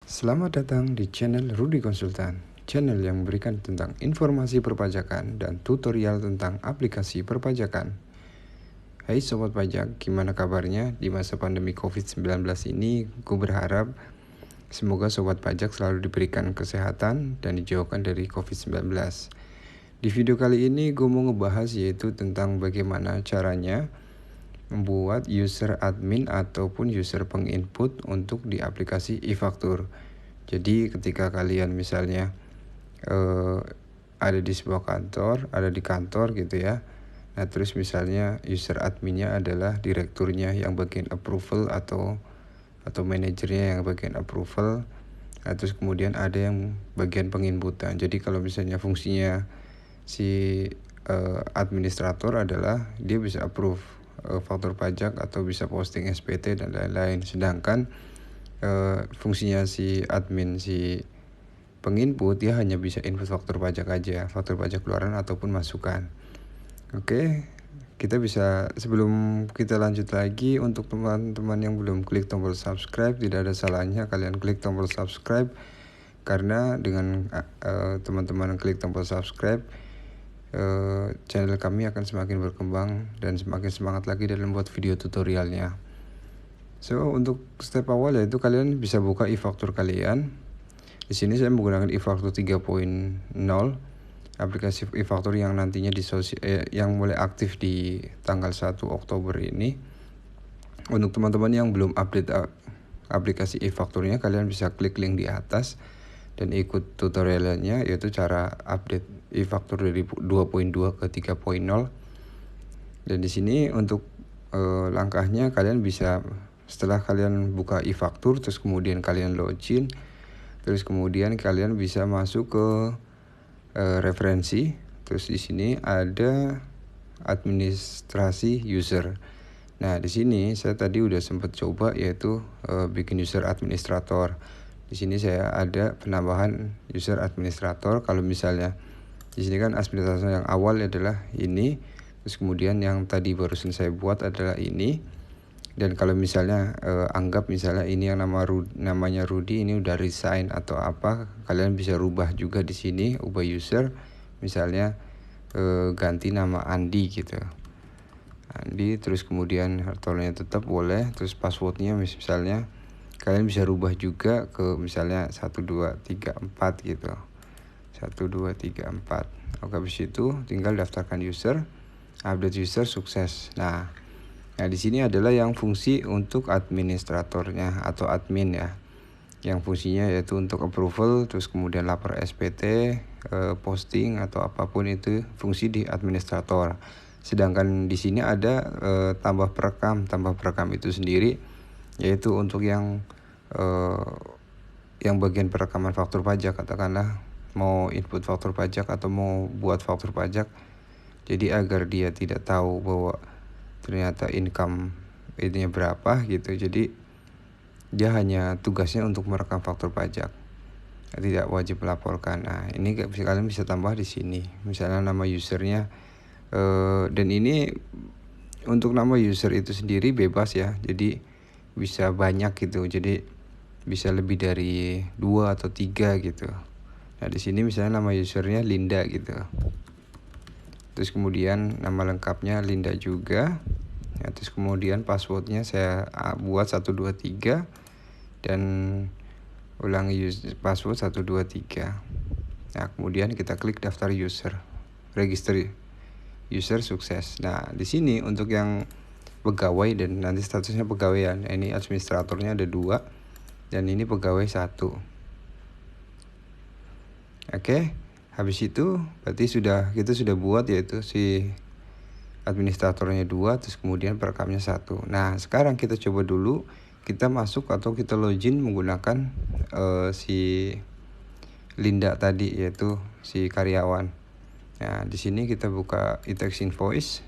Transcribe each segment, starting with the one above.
Selamat datang di channel Rudy Konsultan, channel yang memberikan tentang informasi perpajakan dan tutorial tentang aplikasi perpajakan. Hai Sobat Pajak, gimana kabarnya di masa pandemi COVID-19 ini? Gue berharap semoga Sobat Pajak selalu diberikan kesehatan dan dijauhkan dari COVID-19. Di video kali ini gue mau ngebahas yaitu tentang bagaimana caranya membuat user admin ataupun user penginput untuk di aplikasi e-faktur. Jadi ketika kalian misalnya ada di sebuah kantor, ada di kantor gitu ya. Nah terus misalnya user adminnya adalah direkturnya yang bagian approval atau manajernya yang bagian approval. Nah, terus kemudian ada yang bagian penginputan. Jadi kalau misalnya fungsinya si administrator adalah dia bisa approve faktur pajak atau bisa posting SPT dan lain-lain. Sedangkan fungsinya si admin, si penginput, dia hanya bisa input faktur pajak aja, faktur pajak keluaran ataupun masukan. Oke, kita bisa, sebelum kita lanjut lagi, untuk teman-teman yang belum klik tombol subscribe, tidak ada salahnya kalian klik tombol subscribe, karena dengan teman-teman klik tombol subscribe, channel kami akan semakin berkembang dan semakin semangat lagi dalam membuat video tutorialnya. So, untuk step awal yaitu kalian bisa buka e-faktur kalian. Di sini saya menggunakan e-faktur 3.0, aplikasi e-faktur yang nantinya yang mulai aktif di tanggal 1 Oktober ini. Untuk teman-teman yang belum update aplikasi e-fakturnya, kalian bisa klik link di atas dan ikut tutorialnya, yaitu cara update e-faktur dari 2.2 ke 3.0. Dan di sini untuk langkahnya, kalian bisa setelah kalian buka e-faktur, terus kemudian kalian login, terus kemudian kalian bisa masuk ke referensi. Terus di sini ada administrasi user. Nah, di sini saya tadi udah sempat coba yaitu bikin user administrator. Di sini saya ada penambahan user administrator. Kalau misalnya di sini kan administrator yang awal adalah ini, terus kemudian yang tadi barusan saya buat adalah ini. Dan kalau misalnya anggap misalnya ini yang namanya Rudy ini udah resign atau apa, kalian bisa rubah juga di sini, ubah user, misalnya ganti nama Andi gitu, Andi, terus kemudian hartolnya tetap boleh, terus passwordnya misalnya kalian bisa rubah juga ke misalnya 1234 gitu, 1234. Oke, habis itu tinggal daftarkan user, update user, sukses. Nah di sini adalah yang fungsi untuk administratornya atau admin ya, yang fungsinya yaitu untuk approval, terus kemudian lapor SPT, posting atau apapun itu fungsi di administrator. Sedangkan di sini ada tambah perekam itu sendiri, yaitu untuk yang bagian perekaman faktur pajak, katakanlah mau input faktur pajak atau mau buat faktur pajak. Jadi agar dia tidak tahu bahwa ternyata income itunya berapa gitu, jadi dia hanya tugasnya untuk merekam faktur pajak, tidak wajib melaporkan. Nah ini kalian bisa tambah di sini, misalnya nama usernya, dan ini untuk nama user itu sendiri bebas ya, jadi bisa banyak gitu, jadi bisa lebih dari 2 atau 3 gitu. Nah di sini misalnya nama usernya Linda gitu, terus kemudian nama lengkapnya Linda juga ya, terus kemudian passwordnya saya buat 123 dan ulangi password 123. Nah kemudian kita klik daftar user, register user, sukses. Nah di sini untuk yang pegawai dan nanti statusnya pegawaian, ini administratornya ada 2 dan ini pegawai 1. Oke, habis itu berarti kita sudah buat yaitu si administratornya 2, terus kemudian perekamnya 1. Nah sekarang kita coba dulu, kita masuk atau kita login menggunakan si Linda tadi, yaitu si karyawan. Nah di sini kita buka e-tax invoice.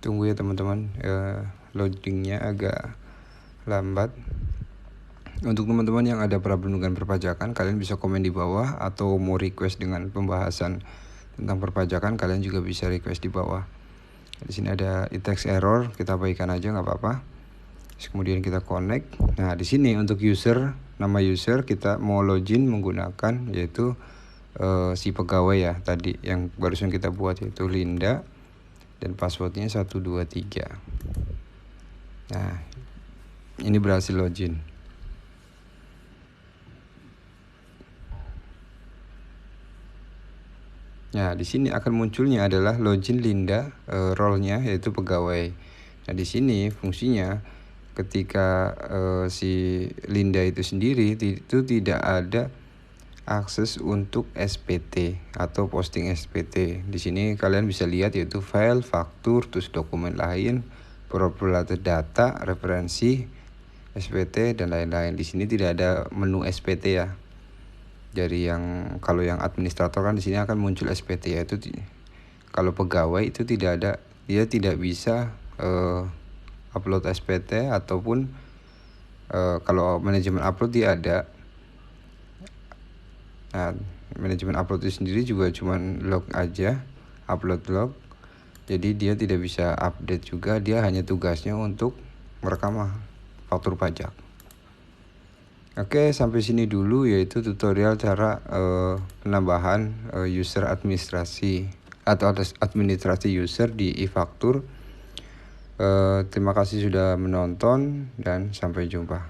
Tunggu ya teman-teman, loadingnya agak lambat. Untuk teman-teman yang ada problem dengan perpajakan, kalian bisa komen di bawah, atau mau request dengan pembahasan tentang perpajakan, kalian juga bisa request di bawah. Di sini ada text error, kita abaikan aja nggak apa-apa. Kemudian kita connect. Nah, di sini untuk user, nama user kita mau login menggunakan yaitu si pegawai ya tadi yang barusan kita buat, yaitu Linda, dan passwordnya 123. Nah, ini berhasil login. Nah, di sini akan munculnya adalah login Linda, role-nya yaitu pegawai. Nah, di sini fungsinya ketika si Linda itu sendiri itu tidak ada akses untuk SPT atau posting SPT. Di sini kalian bisa lihat yaitu file, faktur, terus dokumen lain, propaganda data, referensi, SPT dan lain-lain. Di sini tidak ada menu SPT ya. Dari yang kalau yang administrator kan di sini akan muncul SPT, yaitu kalau pegawai itu tidak ada, dia tidak bisa upload SPT ataupun kalau manajemen upload dia ada. Nah, manajemen upload itu sendiri juga cuman log aja, upload log. Jadi dia tidak bisa update juga, dia hanya tugasnya untuk merekam faktur pajak. Oke, sampai sini dulu yaitu tutorial cara penambahan user administrasi atau administrasi user di e-faktur. Terima kasih sudah menonton dan sampai jumpa.